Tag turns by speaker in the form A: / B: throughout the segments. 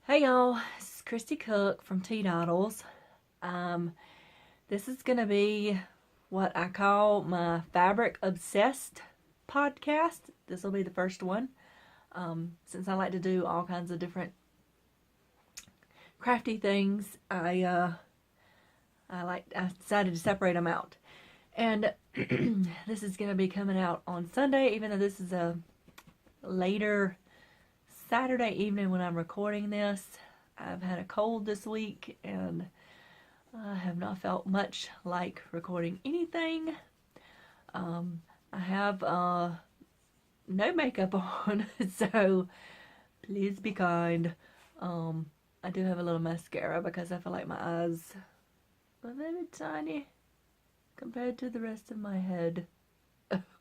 A: Hey y'all, this is Christy Cook from Teadoddles. This is going to be what I call my Fabric Obsessed podcast. This will be the first one. Since I like to do all kinds of different crafty things, I decided to separate them out. And this is going to be coming out on Sunday, even though this is a later Saturday evening when I'm recording this. I've had a cold this week and I have not felt much like recording anything. I have no makeup on, so please be kind. I do have a little mascara because I feel like my eyes are very tiny compared to the rest of my head.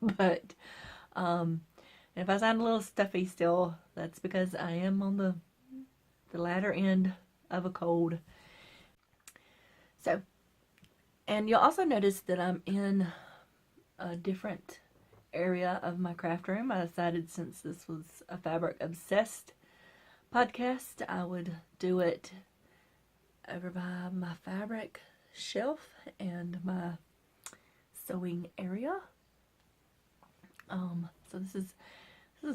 A: But if I sound a little stuffy still, that's because I am on the latter end of a cold. So, and you'll also notice that I'm in a different area of my craft room. I decided, since this was a fabric obsessed podcast, I would do it over by my fabric shelf and my sewing area. So this is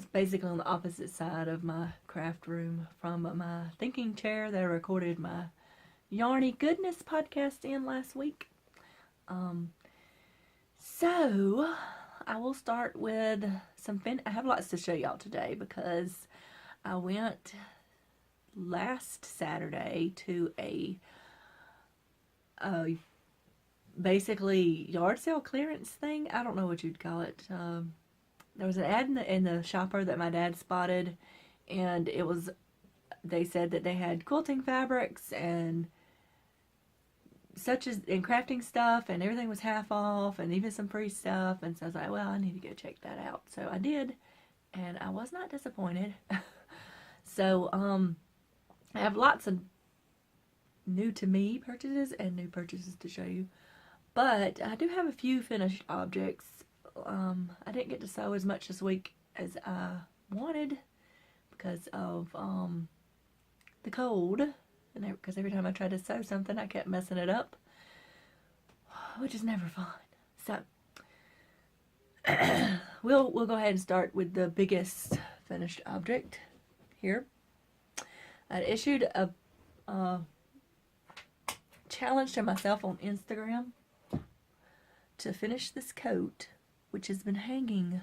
A: basically on the opposite side of my craft room from my thinking chair that I recorded my Yarny Goodness podcast in last week. So I will start with I have lots to show y'all today because I went last Saturday to a basically yard sale clearance thing. I don't know what you'd call it. There was an ad in the shopper that my dad spotted, and they said that they had quilting fabrics and and crafting stuff, and everything was half off, and even some free stuff. And so I was like, well, I need to go check that out. So I did, and I was not disappointed. So I have lots of new to me purchases and new purchases to show you, but I do have a few finished objects. I didn't get to sew as much this week as I wanted because of the cold, and because every time I tried to sew something I kept messing it up, which is never fun. So we'll go ahead and start with the biggest finished object here. I issued a challenge to myself on Instagram to finish this coat, which has been hanging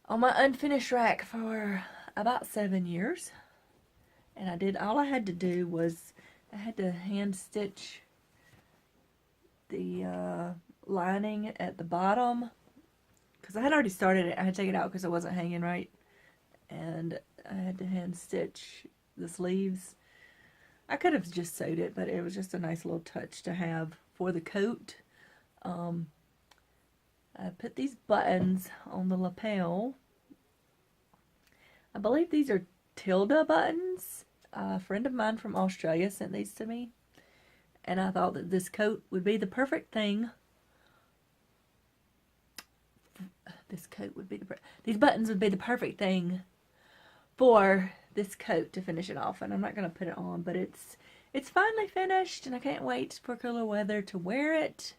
A: on my unfinished rack for about 7 years. And all I had to do was, I had to hand stitch the lining at the bottom, because I had already started it. I had to take it out because it wasn't hanging right, and I had to hand stitch the sleeves. I could have just sewed it, but it was just a nice little touch to have for the coat. I put these buttons on the lapel. I believe these are Tilda buttons. A friend of mine from Australia sent these to me, and I thought that this coat would be the perfect thing. These buttons would be the perfect thing for this coat to finish it off. And I'm not going to put it on, but it's finally finished, and I can't wait for cooler weather to wear it.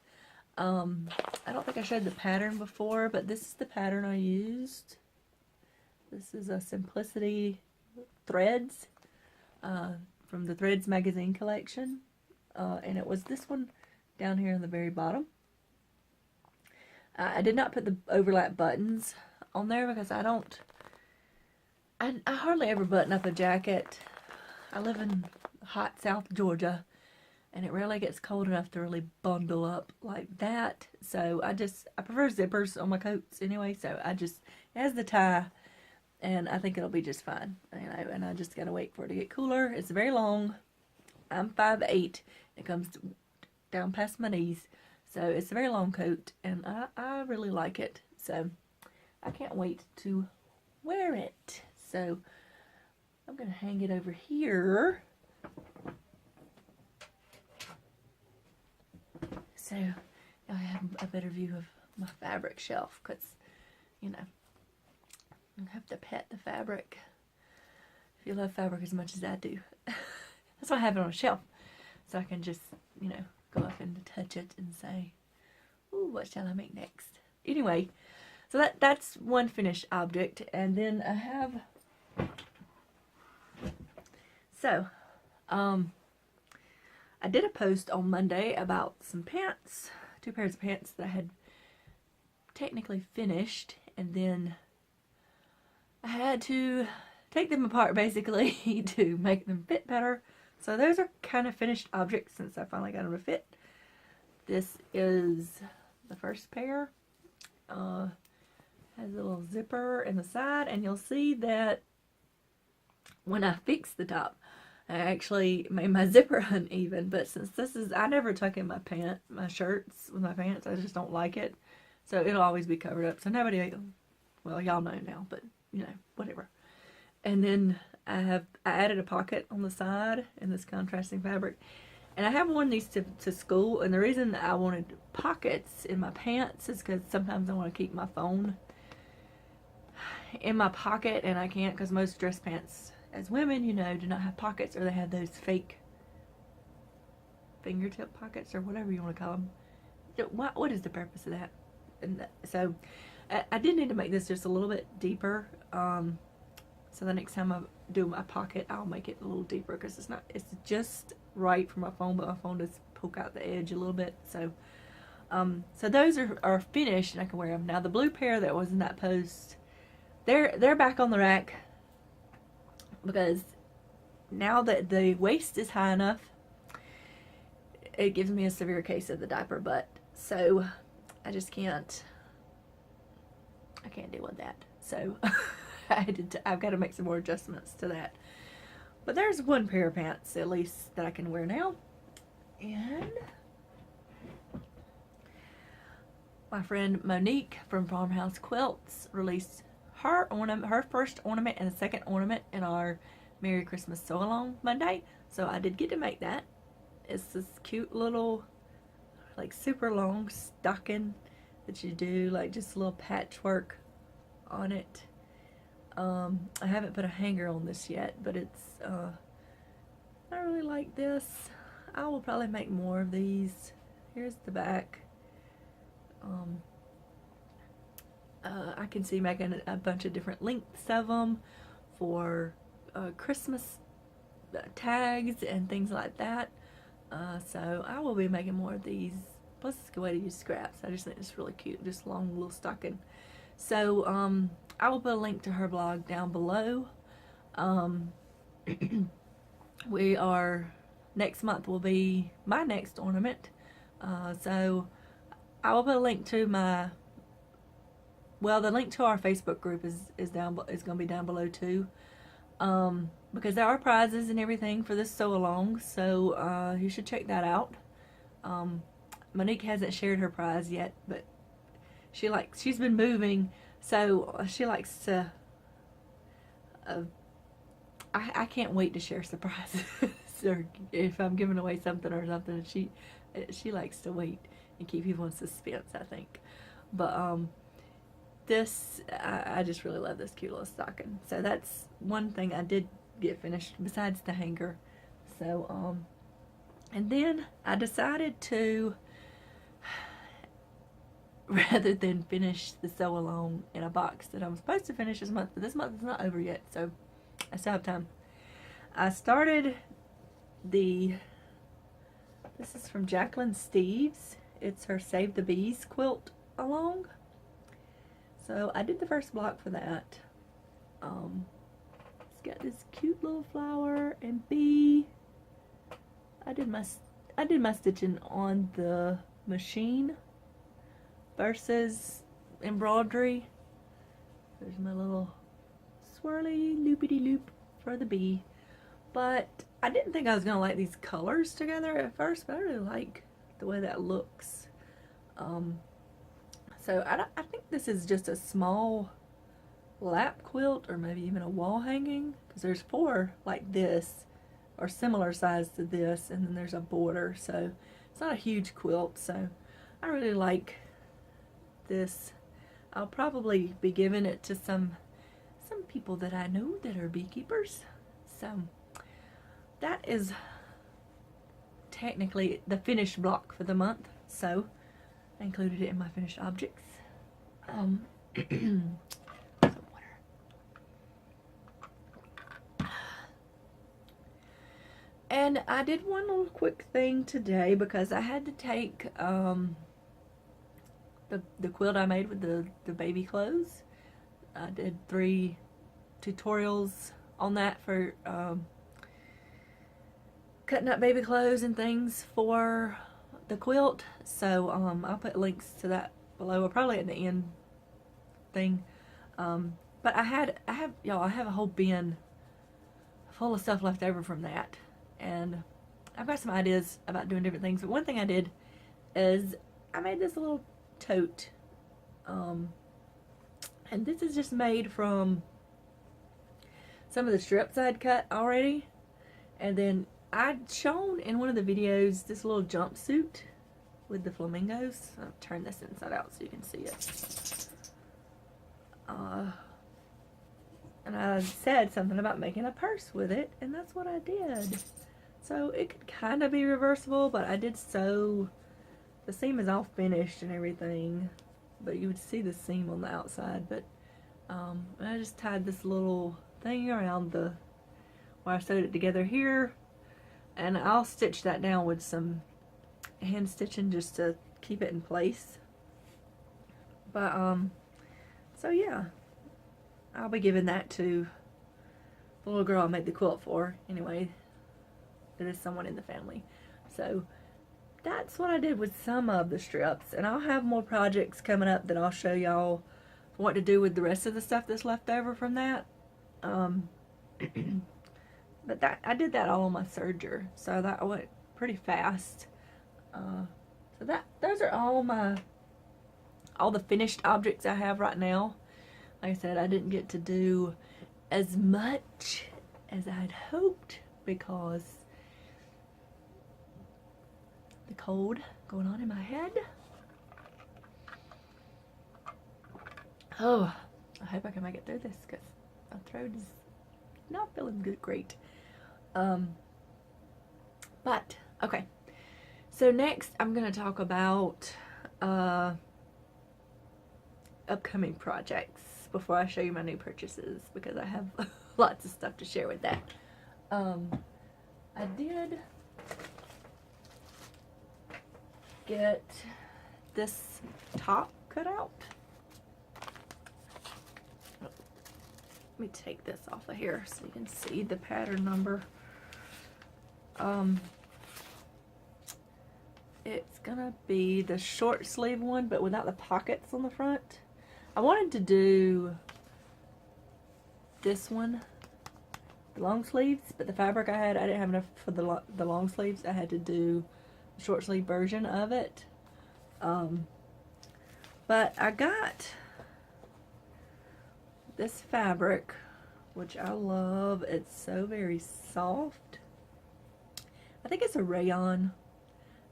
A: I don't think I showed the pattern before, but this is the pattern I used. This is a Simplicity Threads from the Threads magazine collection, and it was this one down here in the very bottom. I did not put the overlap buttons on there because I hardly ever button up a jacket. I live in hot South Georgia, and it rarely gets cold enough to really bundle up like that. So I prefer zippers on my coats anyway. So it has the tie, and I think it'll be just fine. And I just gotta wait for it to get cooler. It's very long. I'm 5'8". It comes down past my knees. So it's a very long coat, and I really like it. So I can't wait to wear it. So I'm gonna hang it over here. So I have a better view of my fabric shelf, because, you know, I have to pet the fabric. If you love fabric as much as I do. That's why I have it on a shelf. So I can just, you know, go up and touch it and say, ooh, what shall I make next? Anyway, so that's one finished object. And then I have, so, I did a post on Monday about some pants, 2 pairs of pants that I had technically finished, and then I had to take them apart basically to make them fit better. So those are kind of finished objects since I finally got them to fit. This is the first pair. Has a little zipper in the side, and you'll see that when I fixed the top, I actually made my zipper uneven. But since this is, I never tuck in my shirts with my pants. I just don't like it, so it'll always be covered up. So nobody, well, y'all know now, but you know, whatever. And then I added a pocket on the side in this contrasting fabric. And I have worn these to school, and the reason I wanted pockets in my pants is because sometimes I want to keep my phone in my pocket, and I can't, because most dress pants, as women, you know, do not have pockets, or they have those fake fingertip pockets, or whatever you want to call them. What is the purpose of that? And so I did need to make this just a little bit deeper. So the next time I do my pocket, I'll make it a little deeper, because it's just right for my phone, but my phone does poke out the edge a little bit. So so those are finished, and I can wear them. Now the blue pair that was in that post, they're back on the rack, because now that the waist is high enough, it gives me a severe case of the diaper butt. So I just can't deal with that. So I've got to make some more adjustments to that. But there's one pair of pants, at least, that I can wear now. And my friend Monique from Farmhouse Quilts released her first ornament and the second ornament in our Merry Christmas Sew Along Monday. So I did get to make that. It's this cute little, like, super long stocking that you do, like, just a little patchwork on it. I haven't put a hanger on this yet, but it's, I really like this. I will probably make more of these. Here's the back. I can see making a bunch of different lengths of them for Christmas tags and things like that. So I will be making more of these. Plus it's a good way to use scraps. I just think it's really cute, just long little stocking. So I will put a link to her blog down below. Next month will be my next ornament. So I will put a link to the link to our Facebook group is going to be down below too. Because there are prizes and everything for this sew along, so you should check that out. Monique hasn't shared her prize yet, but she's been moving, so she likes to. I can't wait to share surprises. Or if I'm giving away something or something, she likes to wait and keep people in suspense, I think. But I just really love this cute little stocking. So that's one thing I did get finished besides the hanger. So and then I decided to, rather than finish the sew along in a box that I'm supposed to finish this month, but this month is not over yet, so I still have time. I started this is from Jacqueline Steves. It's her Save the Bees quilt along. So I did the first block for that. It's got this cute little flower and bee. I did my stitching on the machine versus embroidery. There's my little swirly loopity loop for the bee. But I didn't think I was gonna like these colors together at first, but I really like the way that looks. So I think this is just a small lap quilt, or maybe even a wall hanging, because there's 4 like this, or similar size to this, and then there's a border, so it's not a huge quilt. So I really like this. I'll probably be giving it to some people that I know that are beekeepers. So that is technically the finished block for the month. So I included it in my finished objects. Some water. And I did one little quick thing today because I had to take the quilt I made with the baby clothes. I did 3 tutorials on that for cutting up baby clothes and things for the quilt. So I'll put links to that below, or probably at the end thing. But I have a whole bin full of stuff left over from that, and I've got some ideas about doing different things. But one thing I did is I made this little tote, and this is just made from some of the strips I had cut already, and then I'd shown in one of the videos this little jumpsuit with the flamingos. I'll turn this inside out so you can see it. And I said something about making a purse with it, and that's what I did. So it could kind of be reversible, but I did sew. The seam is all finished and everything, but you would see the seam on the outside. But I just tied this little thing around where I sewed it together here, and I'll stitch that down with some hand stitching just to keep it in place. But so yeah, I'll be giving that to the little girl I made the quilt for. Anyway, it is someone in the family. So that's what I did with some of the strips, and I'll have more projects coming up that I'll show y'all what to do with the rest of the stuff that's left over from that. But I did that all on my serger, so that went pretty fast. So those are all the finished objects I have right now. Like I said, I didn't get to do as much as I'd hoped because the cold going on in my head. Oh, I hope I can make it through this because my throat is not feeling great. But okay, so next I'm going to talk about upcoming projects before I show you my new purchases, because I have lots of stuff to share with that. I did get this top cut out. Let me take this off of here so you can see the pattern number. It's gonna be the short sleeve one, but without the pockets on the front. I wanted to do this one, the long sleeves, but the fabric I didn't have enough for the long sleeves. I had to do the short sleeve version of it. But I got this fabric, which I love. It's so very soft. I think it's a rayon.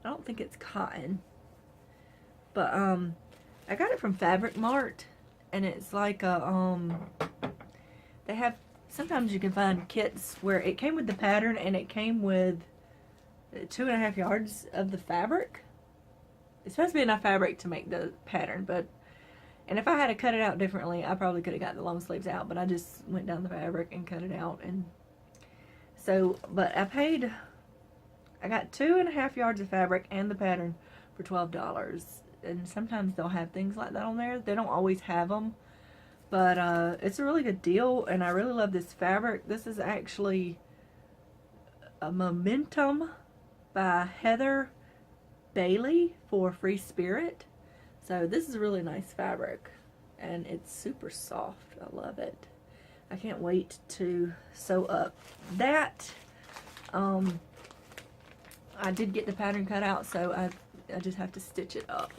A: I don't think it's cotton. But I got it from Fabric Mart, and it's like a they have, sometimes you can find kits where it came with the pattern and it came with 2.5 yards of the fabric. It's supposed to be enough fabric to make the pattern, and if I had to cut it out differently, I probably could have got the long sleeves out, but I just went down the fabric and cut it out. And so, but I got 2.5 yards of fabric and the pattern for $12. And sometimes they'll have things like that on there. They don't always have them, but it's a really good deal, and I really love this fabric. This is actually a Momentum by Heather Bailey for Free Spirit. So this is a really nice fabric, and it's super soft. I love it. I can't wait to sew up that. I did get the pattern cut out, so I just have to stitch it up.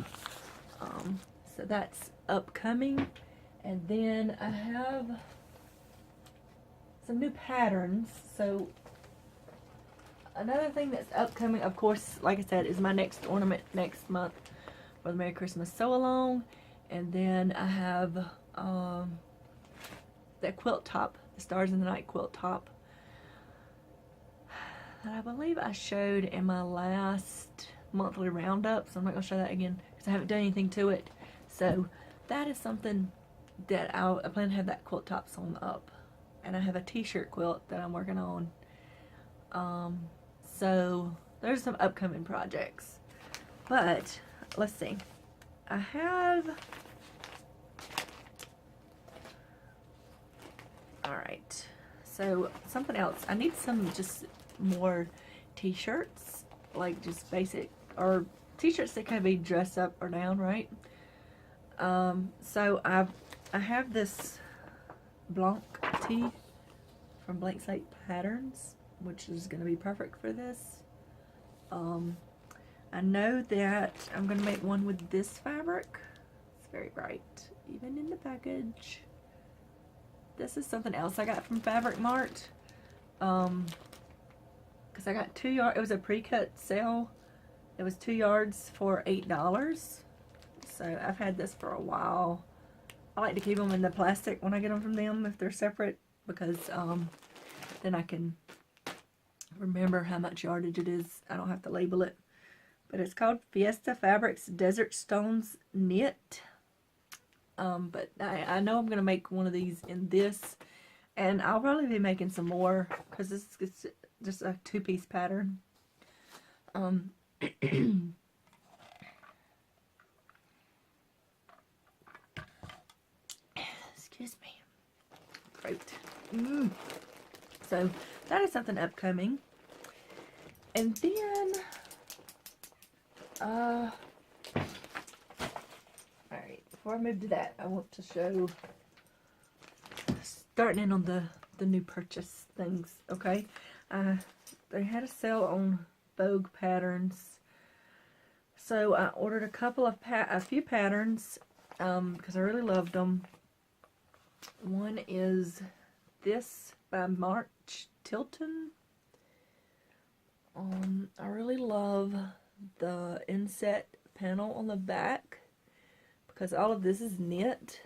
A: So that's upcoming. And then I have some new patterns. So another thing that's upcoming, of course, like I said, is my next ornament next month for the Merry Christmas Sew Along. And then I have that quilt top, the Stars in the Night quilt top. that I believe I showed in my last monthly roundup, so I'm not going to show that again because I haven't done anything to it. So that is something that I plan to have that quilt top sewn up. And I have a t-shirt quilt that I'm working on. So there's some upcoming projects. But let's see. I have... Alright. So something else. I need some just more t-shirts. Like just basic, or t-shirts that can be dressed up or down, right? So I have this Blanc tee from Blank Slate Patterns, which is going to be perfect for this. I know that I'm going to make one with this fabric. It's very bright, even in the package. This is something else I got from Fabric Mart. Because I got 2 yards. It was a pre-cut sale. It was 2 yards for $8. So I've had this for a while. I like to keep them in the plastic when I get them from them if they're separate, because then I can remember how much yardage it is. I don't have to label it. But it's called Fiesta Fabrics Desert Stones Knit. But I know I'm going to make one of these in this. And I'll probably be making some more because this is just a 2-piece pattern. Excuse me. Great. So that is something upcoming. And then, alright, before I move to that, I want to show, starting in on the new purchase things, okay? They had a sale on Vogue patterns. So I ordered a few patterns, because I really loved them. One is this by March Tilton. I really love the inset panel on the back because all of this is knit,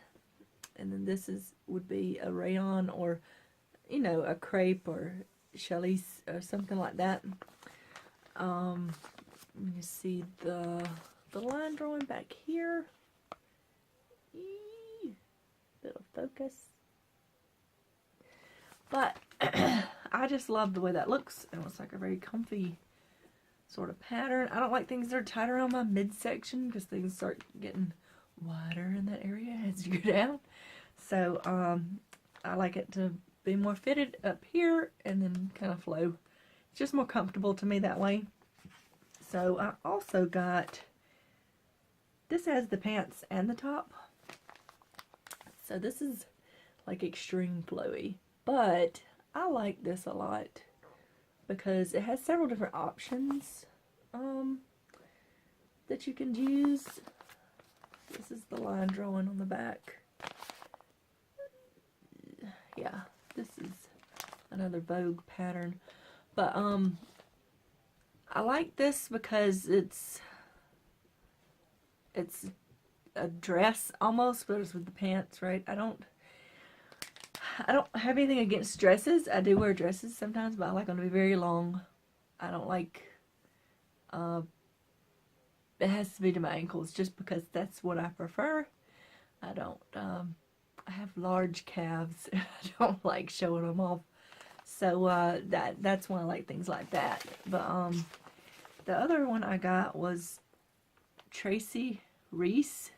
A: and then this would be a rayon or, you know, a crepe or challis or something like that. You see the line drawing back here. Bit of focus. But I just love the way that looks. It looks like a very comfy sort of pattern. I don't like things that are tight around my midsection because things start getting wider in that area as you go down. So I like it to be more fitted up here and then kind of flow. It's just more comfortable to me that way. So I also got, this has the pants and the top. So this is like extreme flowy. But I like this a lot because it has several different options that you can use. This is the line drawing on the back. Yeah, this is another Vogue pattern. But I like this because it's a dress almost, but it's with the pants, right? I don't have anything against dresses. I do wear dresses sometimes, but I like them to be very long. I don't like, it has to be to my ankles just because that's what I prefer. I don't, I have large calves. I don't like showing them off. So, that's why I like things like that. But, the other one I got was Tracy Reese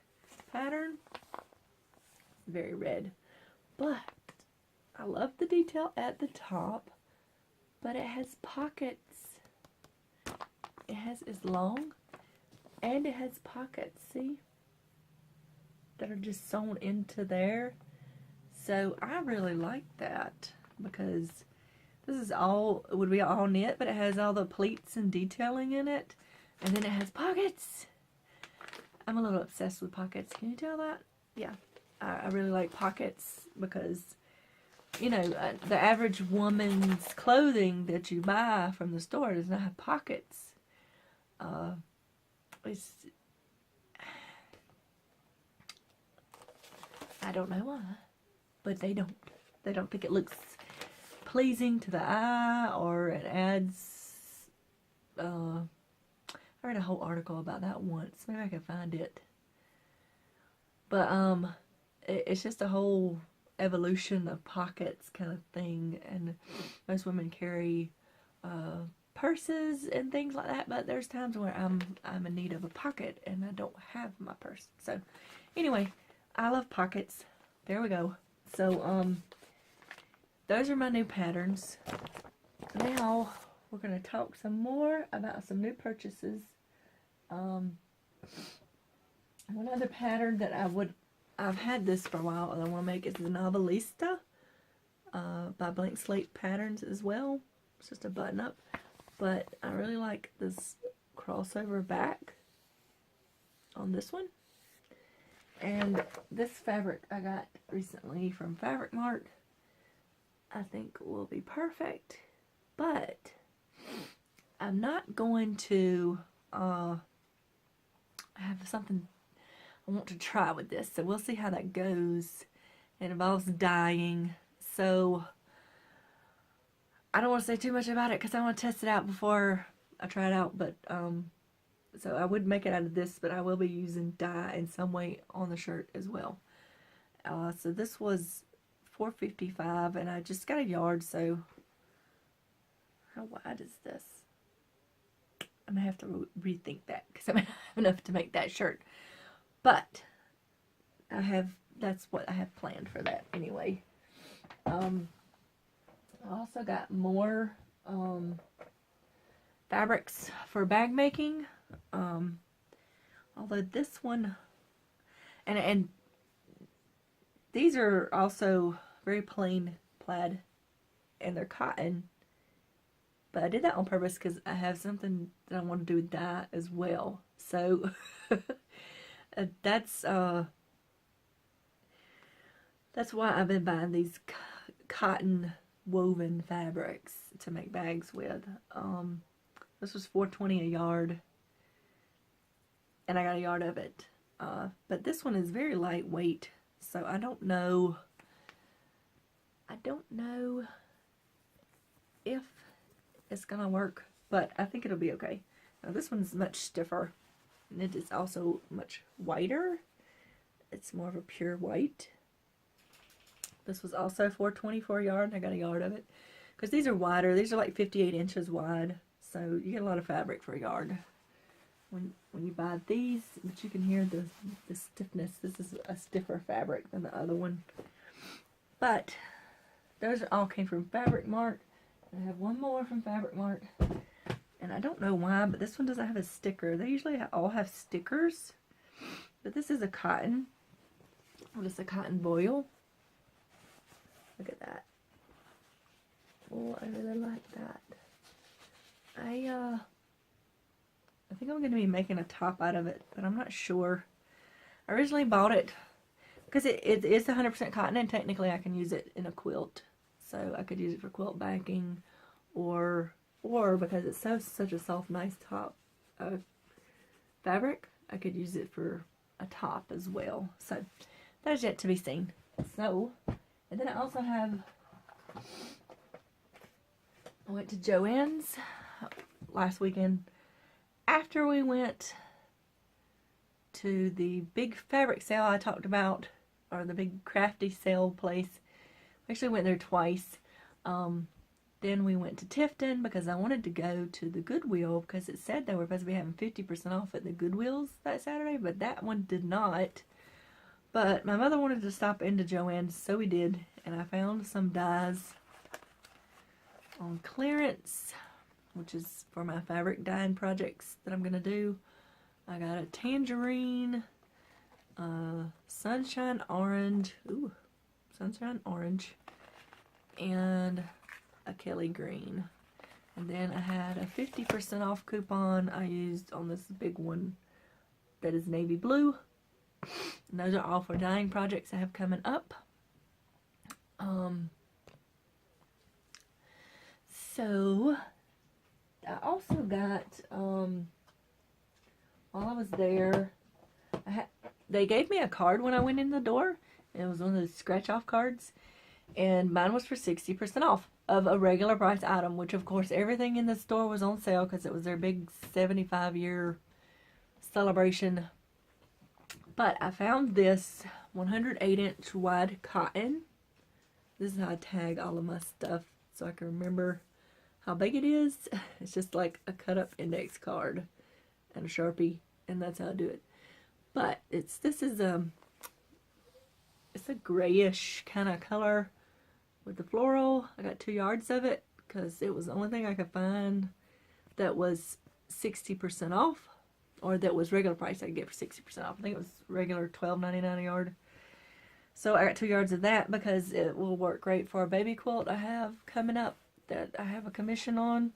A: pattern. Very red. But I love the detail at the top, but it has pockets. It's long, and it has pockets, see? That are just sewn into there. So I really like that because this is all, it would be all knit, but it has all the pleats and detailing in it. And then it has pockets. I'm a little obsessed with pockets. Can you tell that? Yeah. I really like pockets because, you know, the average woman's clothing that you buy from the store does not have pockets. I don't know why, but they don't. They don't think it looks pleasing to the eye, or it adds I read a whole article about that once. Maybe I can find it. But it's just a whole evolution of pockets kind of thing, and most women carry purses and things like that, but there's times where I'm in need of a pocket and I don't have my purse. So anyway, I love pockets. There we go. So those are my new patterns. Now we're going to talk some more about some new purchases. One other pattern that I've had this for a while and I want to make is the Novelista by Blank Slate Patterns as well. It's just a button up, but I really like this crossover back on this one. And this fabric I got recently from Fabric Mart I think will be perfect, but I'm not going to have something I want to try with this, so we'll see how that goes. It involves dyeing, so I don't want to say too much about it because I want to test it out before I try it out. But so I would make it out of this, but I will be using dye in some way on the shirt as well. So this was $4.55, and I just got a yard. So how wide is this? I'm gonna have to rethink that because I don't have enough to make that shirt. But that's what I have planned for that anyway. I also got more fabrics for bag making. Although this one, and these are also very plain plaid, and they're cotton. But I did that on purpose because I have something that I want to do with dye as well. So that's why I've been buying these cotton woven fabrics to make bags with. This was $4.20 a yard, and I got a yard of it. But this one is very lightweight, so I don't know if it's gonna work, but I think it'll be okay. Now this one's much stiffer, and it is also much whiter. It's more of a pure white. This was also $4.20 for a yard, and I got a yard of it. Because these are wider. These are like 58 inches wide. So you get a lot of fabric for a yard when you buy these. But you can hear the stiffness. This is a stiffer fabric than the other one. But those all came from Fabric Mart. I have one more from Fabric Mart. And I don't know why, but this one doesn't have a sticker. They usually all have stickers. But this is a cotton. What is a cotton voile? Look at that. Oh, I really like that. I think I'm going to be making a top out of it, but I'm not sure. I originally bought it because it is 100% cotton, and technically I can use it in a quilt. So I could use it for quilt backing, or because it's such a soft, nice top fabric, I could use it for a top as well. So that is yet to be seen. So, and then I also have, I went to Joann's last weekend after we went to the big fabric sale I talked about, or the big crafty sale place. We actually went there twice. Then we went to Tifton because I wanted to go to the Goodwill because it said they were supposed to be having 50% off at the Goodwills that Saturday, but that one did not. But my mother wanted to stop into Joann's, so we did, and I found some dyes on clearance, which is for my fabric dyeing projects that I'm going to do. I got a tangerine, sunshine orange, sunshine orange, and a Kelly green. And then I had a 50% off coupon I used on this big one that is navy blue. And those are all for dyeing projects I have coming up. So I also got, while I was there, they gave me a card when I went in the door. It was one of those scratch off cards, and mine was for 60% off. of a regular price item, which of course everything in the store was on sale because it was their big 75-year celebration. But I found this 108-inch wide cotton. This is how I tag all of my stuff so I can remember how big it is. It's just like a cut up index card and a Sharpie, and that's how I do it. But it's a grayish kind of color with the floral. I got 2 yards of it because it was the only thing I could find that was 60% off, or that was regular price I could get for 60% off. I think it was regular $12.99 a yard. So I got 2 yards of that because it will work great for a baby quilt I have coming up that I have a commission on.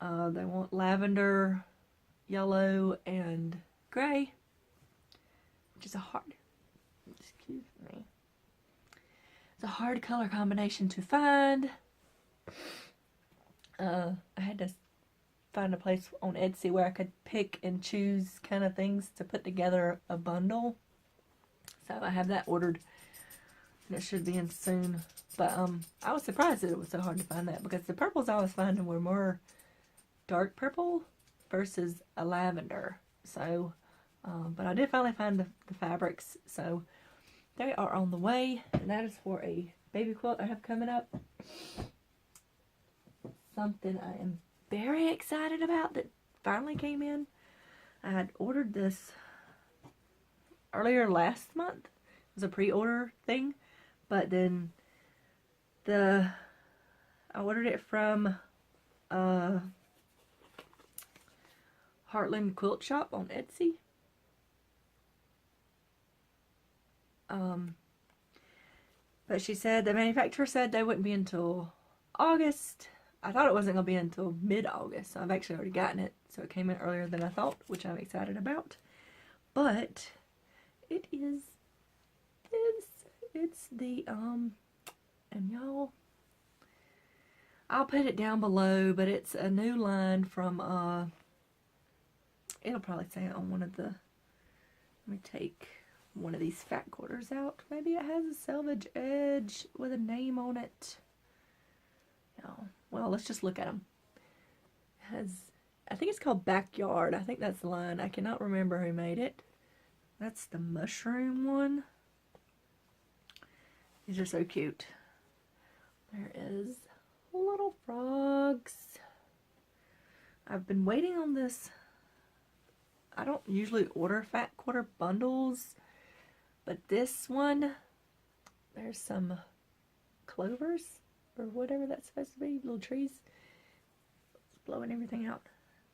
A: They want lavender, yellow, and gray, which is excuse me, it's a hard color combination to find. I had to find a place on Etsy where I could pick and choose kind of things to put together a bundle. So I have that ordered, and it should be in soon. But I was surprised that it was so hard to find that, because the purples I was finding were more dark purple versus a lavender. So, but I did finally find the fabrics, so they are on the way, and that is for a baby quilt I have coming up. Something I am very excited about that finally came in. I had ordered this earlier last month. It was a pre-order thing, but then I ordered it from Heartland Quilt Shop on Etsy. But she said, the manufacturer said they wouldn't be until August. I thought it wasn't going to be until mid-August, so I've actually already gotten it. So it came in earlier than I thought, which I'm excited about. But it is this. It's the, and y'all, I'll put it down below, but it's a new line from, it'll probably say it on one of the, let me take one of these fat quarters out. Maybe it has a selvage edge with a name on it. No. Well, let's just look at them. It has, I think it's called Backyard. I think that's the line. I cannot remember who made it. That's the mushroom one. These are so cute. There is little frogs. I've been waiting on this. I don't usually order fat quarter bundles, but this one, there's some clovers or whatever that's supposed to be, little trees. It's blowing everything out.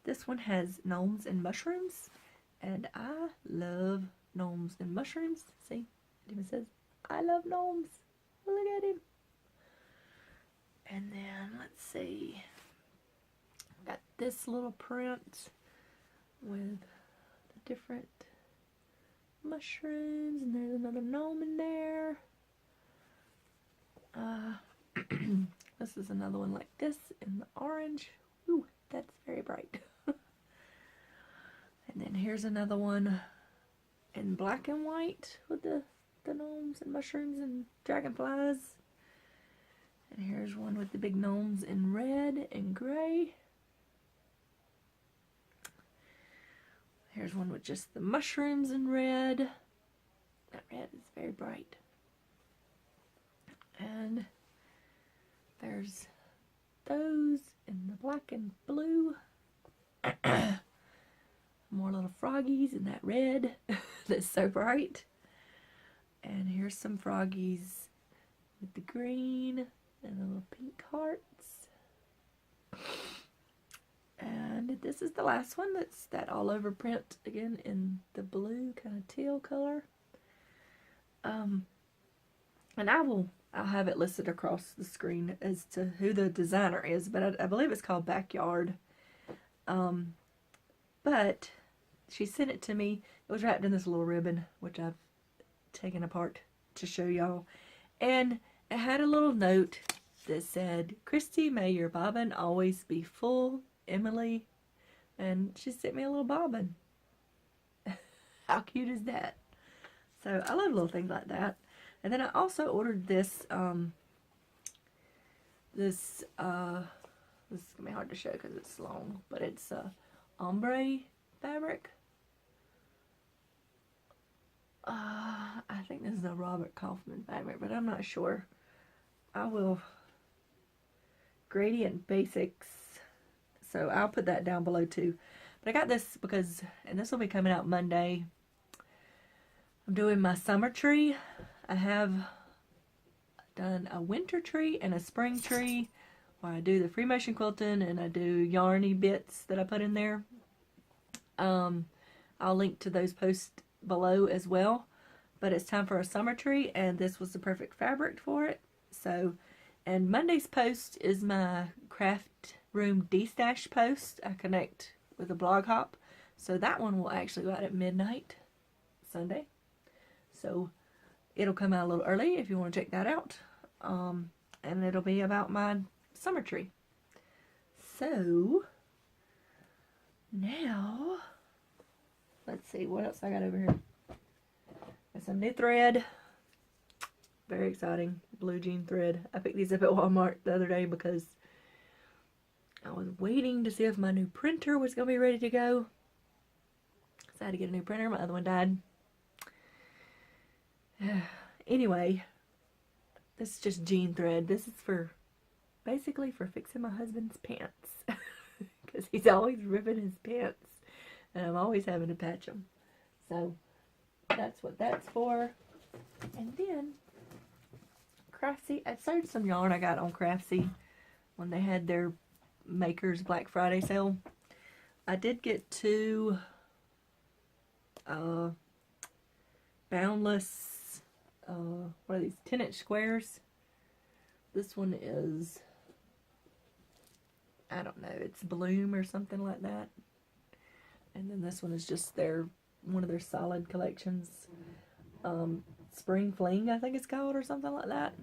A: This one has gnomes and mushrooms, and I love gnomes and mushrooms. See, it even says, I love gnomes. Look at him. And then, let's see, got this little print with the different mushrooms, and there's another gnome in there. This is another one like this in the orange. Ooh, that's very bright. And then here's another one in black and white with the gnomes and mushrooms and dragonflies. And here's one with the big gnomes in red and gray. Here's one with just the mushrooms in red. That red is very bright. And there's those in the black and blue. More little froggies in that red that's so bright. And here's some froggies with the green and the little pink hearts. And this is the last one. That's that all over print again in the blue kind of teal color. And I'll have it listed across the screen as to who the designer is, but I believe it's called Backyard. But she sent it to me. It was wrapped in this little ribbon, which I've taken apart to show y'all. And it had a little note that said, Christy, may your bobbin always be full, Emily. And she sent me a little bobbin. How cute is that? So I love little things like that. And then I also ordered this this, this is going to be hard to show because it's long, but it's ombre fabric. I think this is a Robert Kaufman fabric, but I'm not sure. I will gradient basics, so I'll put that down below too. But I got this because, and this will be coming out Monday, I'm doing my summer tree. I have done a winter tree and a spring tree where I do the free motion quilting and I do yarny bits that I put in there. I'll link to those posts below as well. But it's time for a summer tree, and this was the perfect fabric for it. So, and Monday's post is my craft room de-stash post. I connect with a blog hop. So that one will actually go out at midnight Sunday. So it'll come out a little early if you want to check that out. And it'll be about my summer tree. So now, let's see what else I got over here. Got some new thread. Very exciting. Blue jean thread. I picked these up at Walmart the other day because I was waiting to see if my new printer was going to be ready to go. So I had to get a new printer. My other one died. Anyway, this is just jean thread. This is for, basically for fixing my husband's pants. Because he's always ripping his pants. And I'm always having to patch them. So, that's what that's for. And then, Craftsy, I sold some yarn I got on Craftsy when they had their Makers Black Friday sale. I did get two boundless, what are these, 10-inch squares. This one is, I don't know, it's Bloom or something like that. And then this one is just one of their solid collections. Spring Fling, I think it's called, or something like that.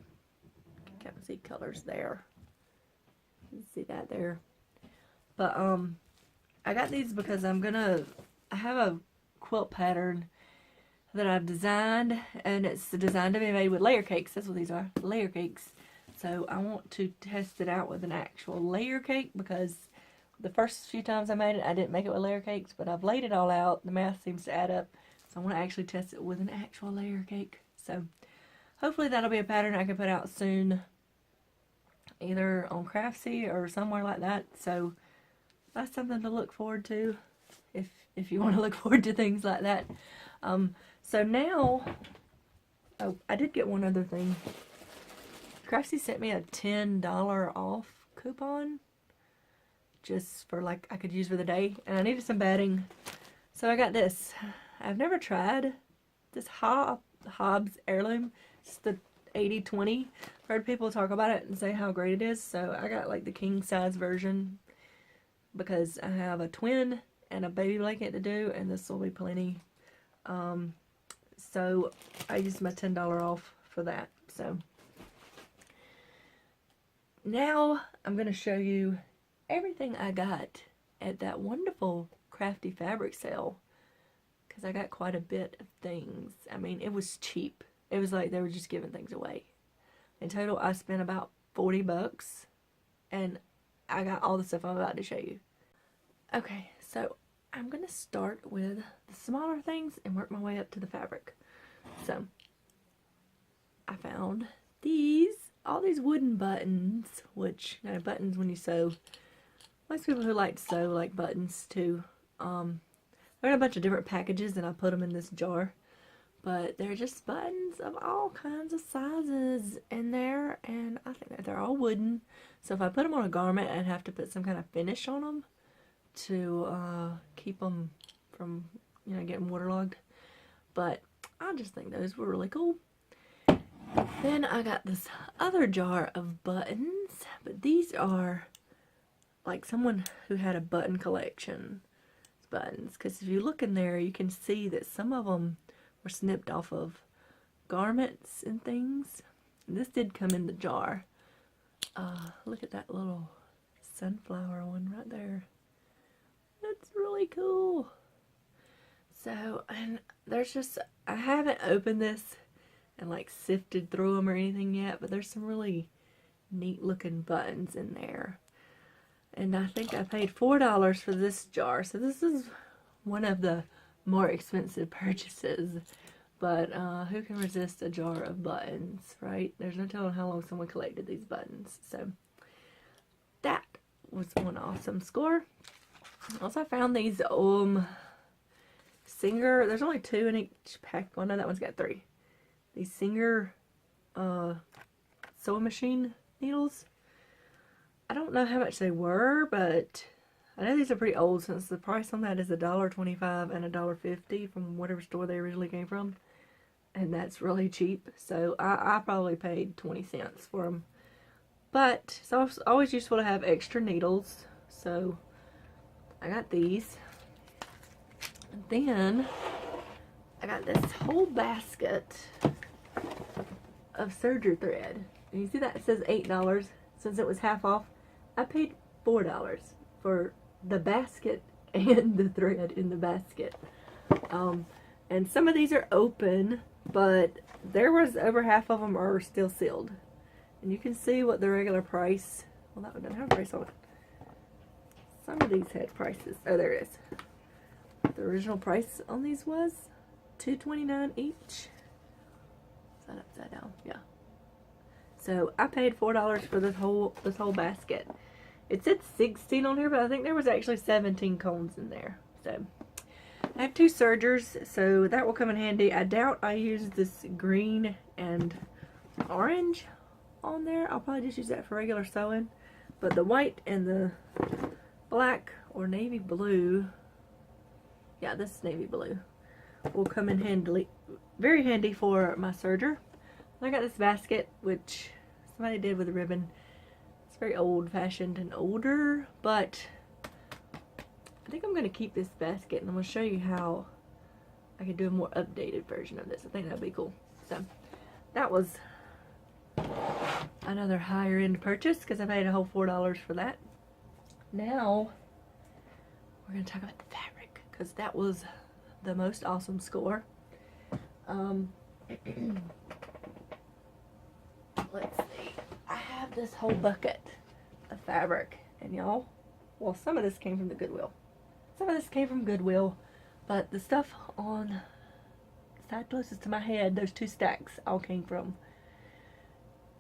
A: Can't see colors there. You can see that there. But I got these because I have a quilt pattern that I've designed, and it's designed to be made with layer cakes. That's what these are, layer cakes. So I want to test it out with an actual layer cake, because the first few times I made it, I didn't make it with layer cakes, but I've laid it all out. The math seems to add up. So I want to actually test it with an actual layer cake. So hopefully that'll be a pattern I can put out soon, either on Craftsy or somewhere like that. So that's something to look forward to, if you want to look forward to things like that. So now, oh, I did get one other thing. Craftsy sent me a $10 off coupon, just for, like, I could use for the day, and I needed some batting, so I got this. I've never tried this Hobbs Heirloom. It's the 80/20. Heard people talk about it and say how great it is, so I got, like, the king size version, because I have a twin and a baby blanket to do, and this will be plenty. So I used my $10 off for that. So now I'm going to show you everything I got at that wonderful Crafty Fabric sale, because I got quite a bit of things. I mean, it was cheap. It was like they were just giving things away. In total, I spent about 40 bucks, and I got all the stuff I'm about to show you. Okay, so I'm going to start with the smaller things and work my way up to the fabric. So, I found all these wooden buttons, which, you know, buttons when you sew. Most people who like to sew like buttons too. They're in a bunch of different packages, and I put them in this jar. But they're just buttons of all kinds of sizes in there, and I think that they're all wooden. So if I put them on a garment, I'd have to put some kind of finish on them to keep them from, you know, getting waterlogged. But I just think those were really cool. Then I got this other jar of buttons, but these are like someone who had a button collection buttons, because if you look in there, you can see that some of them were snipped off of garments and things. And this did come in the jar. Look at that little sunflower one right there. That's really cool. So, and there's just, I haven't opened this and like sifted through them or anything yet, but there's some really neat looking buttons in there. And I think I paid $4 for this jar. So this is one of the more expensive purchases. But who can resist a jar of buttons, right? There's no telling how long someone collected these buttons. So that was one awesome score. Also, I found these Singer. There's only 2 in each pack. Oh no, that one's got 3. These Singer sewing machine needles. I don't know how much they were, but I know these are pretty old since the price on that is $1.25 and $1.50 from whatever store they originally came from. And that's really cheap. So I probably paid 20 cents for them. But it's always useful to have extra needles. So I got these. And then I got this whole basket of serger thread. And you see that it says $8 since it was half off. I paid $4 for the basket and the thread in the basket. And some of these are open, but there was over half of them are still sealed. And you can see what the regular price, well, that one doesn't have a price on it. Some of these had prices. Oh, there it is. The original price on these was $2.29 each. Is that upside down? Yeah. So I paid $4 for this whole basket. It said 16 on here, but I think there was actually 17 cones in there. So I have 2 sergers, so that will come in handy. I doubt I use this green and orange on there. I'll probably just use that for regular sewing. But the white and the black or navy blue, yeah, this is navy blue, will come in handy, very handy for my serger. I got this basket, which somebody did with a ribbon. It's very old-fashioned and older, but I think I'm going to keep this basket, and I'm going to show you how I could do a more updated version of this. I think that would be cool. So that was another higher end purchase because I paid a whole $4 for that. Now we're going to talk about the fabric because that was the most awesome score. Let's see. I have this whole bucket of fabric, and y'all, well, some of this came from the Goodwill. Some of this came from Goodwill, but the stuff on the side closest to my head, those 2 stacks, all came from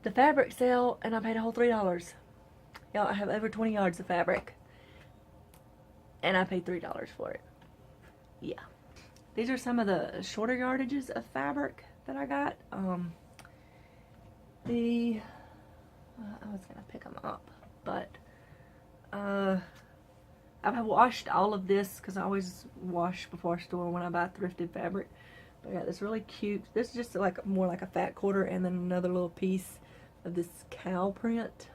A: the fabric sale, and I paid a whole $3. Y'all, I have over 20 yards of fabric, and I paid $3 for it. Yeah. These are some of the shorter yardages of fabric that I got. I was gonna pick them up, but I've washed all of this because I always wash before I store when I buy thrifted fabric. But I got this really cute, this is just like more like a fat quarter, and then another little piece of this cow print.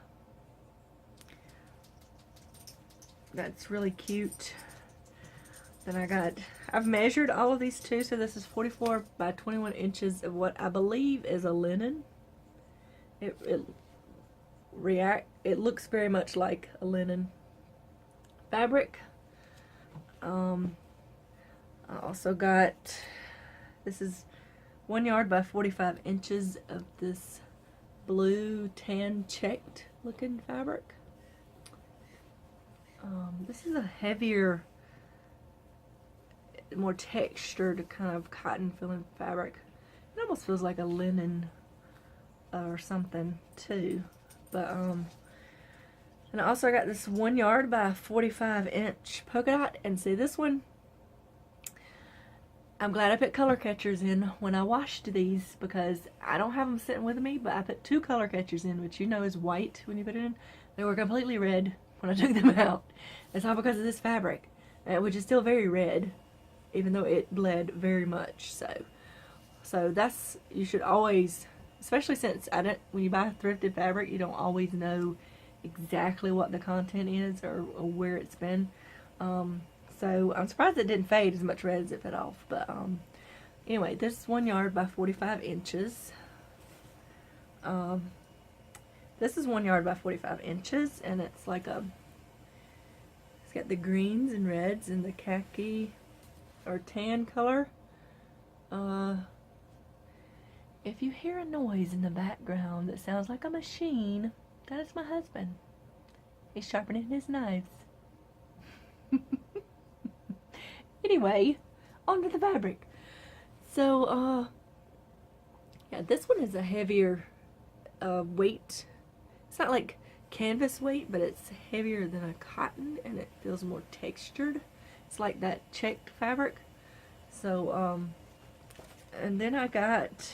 A: That's really cute. Then I've measured all of these too, so this is 44 by 21 inches of what I believe is a linen. It looks very much like a linen fabric. I also got, this is 1 yard by 45 inches of this blue tan checked looking fabric. This is a heavier, more textured kind of cotton feeling fabric. It almost feels like a linen or something too. But and I also got this 1 yard by 45 inch polka dot, and see this one, I'm glad I put color catchers in when I washed these because I don't have them sitting with me, but I put 2 color catchers in, which you know is white when you put it in. They were completely red when I took them out. It's all because of this fabric, which is still very red, even though it bled very much. So that's, you should always, especially since when you buy thrifted fabric, you don't always know exactly what the content is or where it's been. So I'm surprised it didn't fade as much red as it fed off. But anyway, this is 1 yard by 45 inches. This is 1 yard by 45 inches, and it's like it's got the greens and reds and the khaki or tan color. If you hear a noise in the background that sounds like a machine, That is my husband. He's sharpening his knives. Anyway, onto the fabric. So, yeah, this one is a heavier weight. It's not like canvas weight, but it's heavier than a cotton, and it feels more textured. It's like that checked fabric. So, and then I got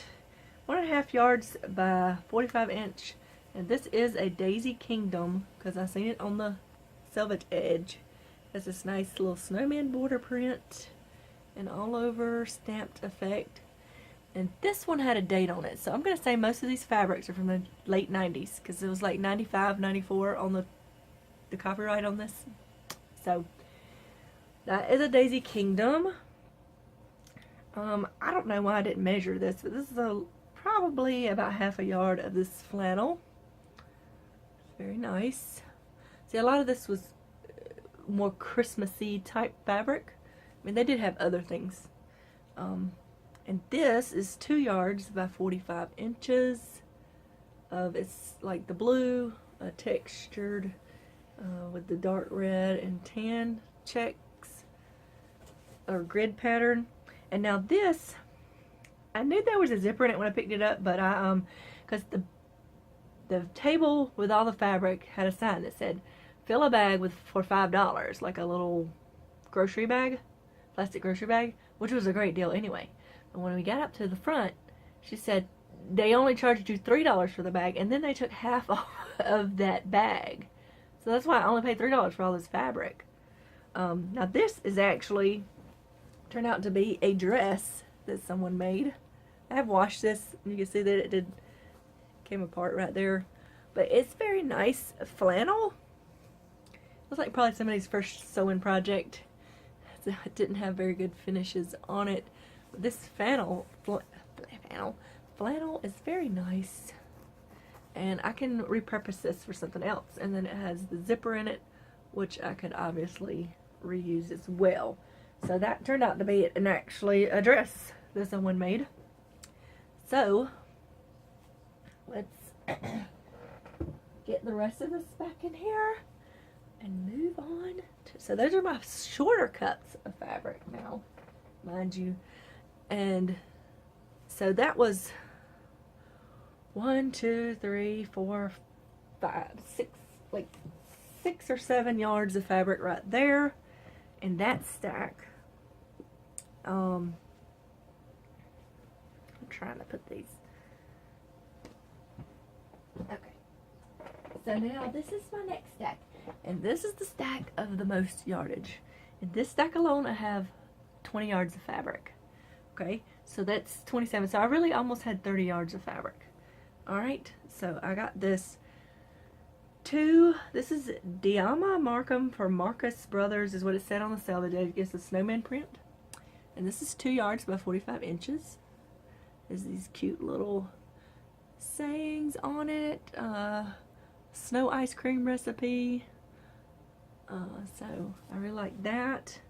A: 1.5 yards by 45 inch, and this is a Daisy Kingdom because I seen it on the selvage edge. It's this nice little snowman border print and all over stamped effect. And this one had a date on it, so I'm going to say most of these fabrics are from the late 90s because it was like 95, 94 on the copyright on this. So that is a Daisy Kingdom. I don't know why I didn't measure this, but this is probably about 1/2 yard of this flannel. It's very nice. See, a lot of this was more Christmassy type fabric. I mean, they did have other things. And this is 2 yards by 45 inches of, it's like the blue, textured with the dark red and tan checks or grid pattern. And now this, I knew there was a zipper in it when I picked it up, but because the table with all the fabric had a sign that said, fill a bag for $5, like a little grocery bag, plastic grocery bag, which was a great deal anyway. And when we got up to the front, she said they only charged you $3 for the bag, and then they took half off of that bag. So that's why I only paid $3 for all this fabric. Now this is actually turned out to be a dress that someone made. I have washed this, and you can see that it came apart right there. But it's very nice flannel. It was like probably somebody's first sewing project. So it didn't have very good finishes on it. But this flannel is very nice. And I can repurpose this for something else. And then it has the zipper in it, which I could obviously reuse as well. So that turned out to be actually a dress that someone made. So let's get the rest of this back in here and move on to, so those are my shorter cuts of fabric now, mind you. And so that was 1, 2, 3, 4, 5, 6, like 6 or 7 yards of fabric right there in that stack. I'm trying to put these. Okay. So now this is my next stack. And this is the stack of the most yardage. In this stack alone, I have 20 yards of fabric. Okay, so that's 27. So I really almost had 30 yards of fabric. Alright, so I got this this is Diama Markham for Marcus Brothers is what it said on the sale today. It's a snowman print. And this is 2 yards by 45 inches. There's these cute little sayings on it. Snow ice cream recipe. So I really like that.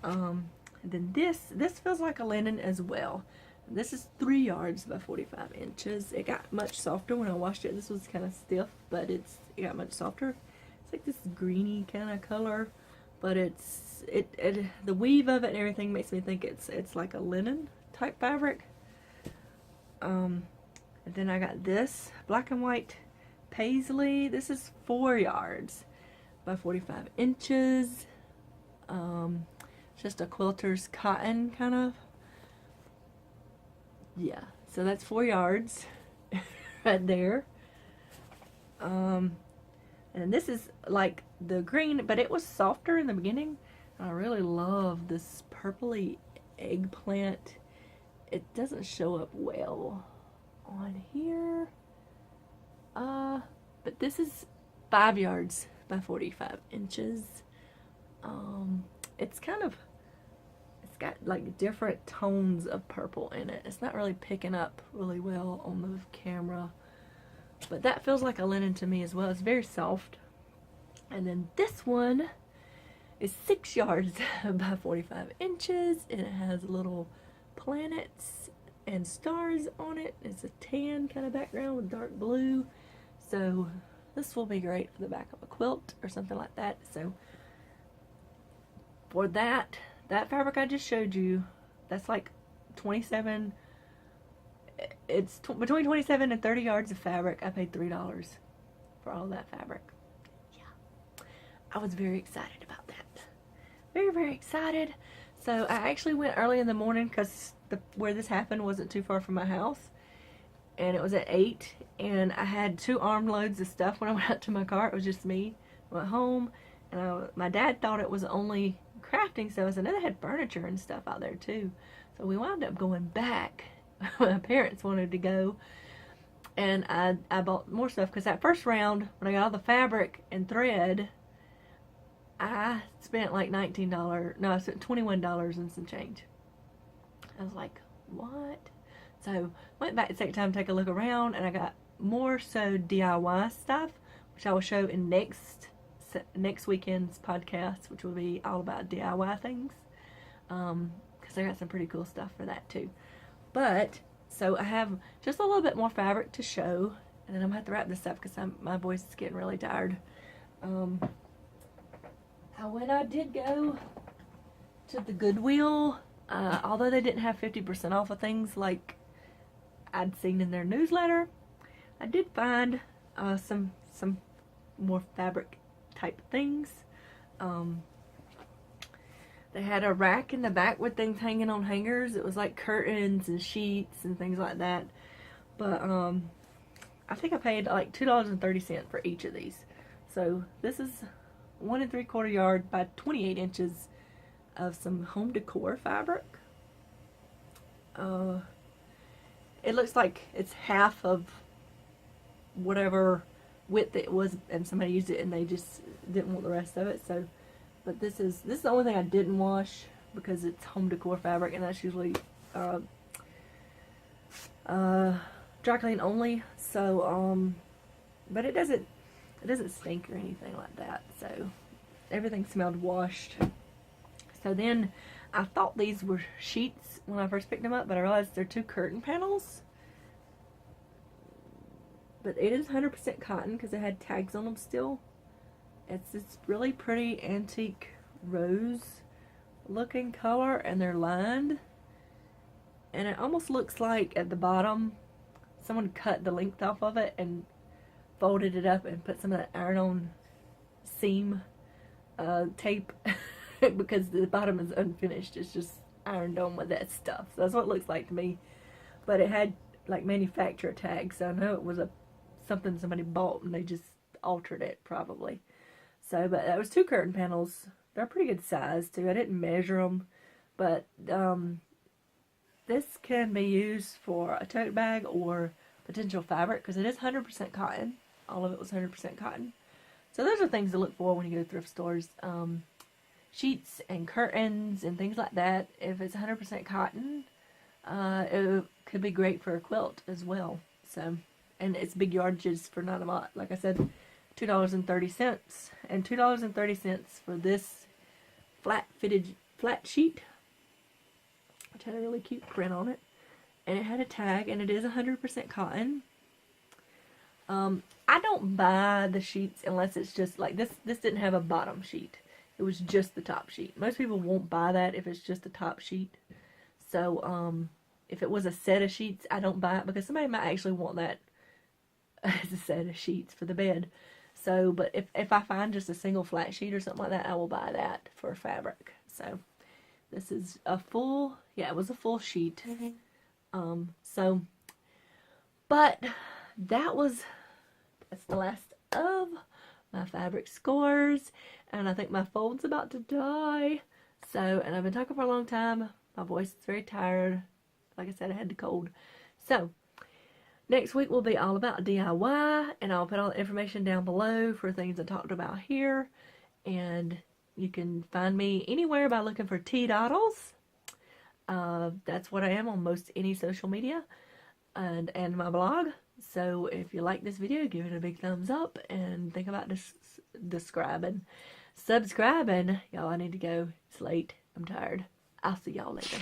A: And then this feels like a linen as well. This is 3 yards by 45 inches. It got much softer when I washed it. This was kind of stiff, but it got much softer. It's like this greeny kind of color, but the weave of it and everything makes me think it's like a linen type fabric. And then I got this black and white paisley. This is 4 yards by 45 inches. Just a quilter's cotton kind of. Yeah, so that's 4 yards right there. And this is like the green, but it was softer in the beginning. I really love this purpley eggplant. It doesn't show up well on here. But this is 5 yards by 45 inches. It's got like different tones of purple in it. It's not really picking up really well on the camera, but that feels like a linen to me as well. It's very soft. And then this one is 6 yards by 45 inches, and it has little planets and stars on it. It's a tan kind of background with dark blue. So this will be great for the back of a quilt or something like that. So for that fabric I just showed you, that's like 27, it's between 27 and 30 yards of fabric. I paid $3 for all that fabric. Yeah, I was very excited about that. Very, very excited. So I actually went early in the morning because where this happened wasn't too far from my house, and it was at 8, and I had 2 armloads of stuff when I went out to my car. It was just me. I went home, and my dad thought it was only crafting stuff, so they had furniture and stuff out there too. So we wound up going back. My parents wanted to go, and I bought more stuff because that first round, when I got all the fabric and thread, I spent like $19. No, I spent $21 and some change. I was like, what? So went back the second time to take a look around, and I got more so DIY stuff, which I will show in next weekend's podcast, which will be all about DIY things, because I got some pretty cool stuff for that too. But so I have just a little bit more fabric to show, and then I'm gonna have to wrap this up because my voice is getting really tired. When I did go to the Goodwill, although they didn't have 50% off of things like I'd seen in their newsletter, I did find some more fabric type things. They had a rack in the back with things hanging on hangers. It was like curtains and sheets and things like that. But I think I paid like $2.30 for each of these. So this is 1 3/4 yard by 28 inches of some home decor fabric. It looks like it's half of whatever width it was, and somebody used it and they just didn't want the rest of it. So, but this is the only thing I didn't wash because it's home decor fabric, and that's usually dry clean only. So but it doesn't stink or anything like that. So everything smelled washed. So then I thought these were sheets when I first picked them up, but I realized they're 2 curtain panels. But it is 100% cotton because it had tags on them still. It's this really pretty antique rose looking color, and they're lined. And it almost looks like at the bottom someone cut the length off of it and folded it up and put some of that iron-on seam tape because the bottom is unfinished. It's just ironed on with that stuff. So that's what it looks like to me. But it had like manufacturer tags, so I know it was something somebody bought and they just altered it probably. So, but that was 2 curtain panels. They're pretty good size too. I didn't measure them, but this can be used for a tote bag or potential fabric because it is 100% cotton. All of it was 100% cotton. So those are things to look for when you go to thrift stores. Sheets and curtains and things like that. If it's 100% cotton, it could be great for a quilt as well. So, and it's big yardages for not a lot. Like I said, $2.30, and $2.30 for this flat sheet, which had a really cute print on it, and it had a tag, and it is 100% cotton. I don't buy the sheets unless it's just like this. This didn't have a bottom sheet. It was just the top sheet. Most people won't buy that if it's just the top sheet. So, if it was a set of sheets, I don't buy it because somebody might actually want that as a set of sheets for the bed. So, but if I find just a single flat sheet or something like that, I will buy that for fabric. So, this is a full, yeah, it was a full sheet. So, but that's the last of my fabric scores, and I think my fold's about to die. So, and I've been talking for a long time. My voice is very tired. Like I said, I had the cold. So, next week will be all about DIY, and I'll put all the information down below for things I talked about here. And you can find me anywhere by looking for Teadoddles. That's what I am on most any social media and my blog. So if you like this video, give it a big thumbs up and think about subscribing. Y'all, I need to go. It's late. I'm tired. I'll see y'all later.